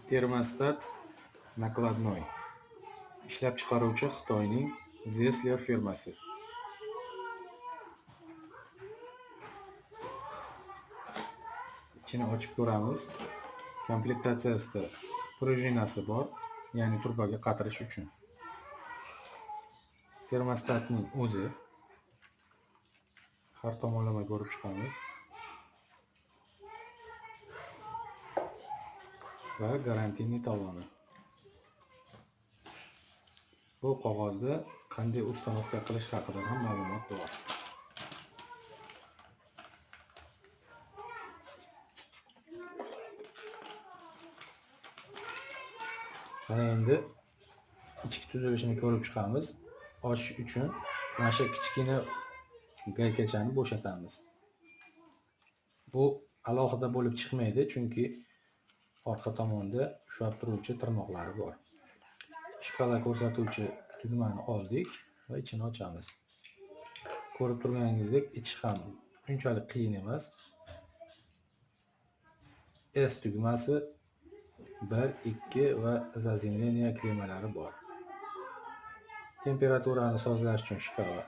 Termostat nakladnoy. Ishlab chiqaruvchi Xitoyning Zesler firmasi. Ichini ochib ko'ramiz. Komplektatsiyasida prujinasi bor, ya'ni turbaga qatirish uchun. Termostatning o'zi har tomonlama ko'rib chiqamiz. Va garantiyli taloni. Bu qog'ozda qanday ustanovka qilish haqida ham ma'lumot bor. Mana endi ichki tuzilishini ko'rib chiqamiz. Ochish uchun mana shu kichkina gaykachani bo'shatamiz. Bu alohida bo'lib chiqmaydi, chunki orqa tomonda ushlab turuvchi tirnoqlari bor. Shkala ko'rsatuvchi tugmani oldik va ichini ochamiz. Ko'rib turganingizdek, ichi ham unchalik qiyin emas. S tugmasi, 1, 2 va zazemleniya klemalari bor. Temperaturani sozlash uchun shkala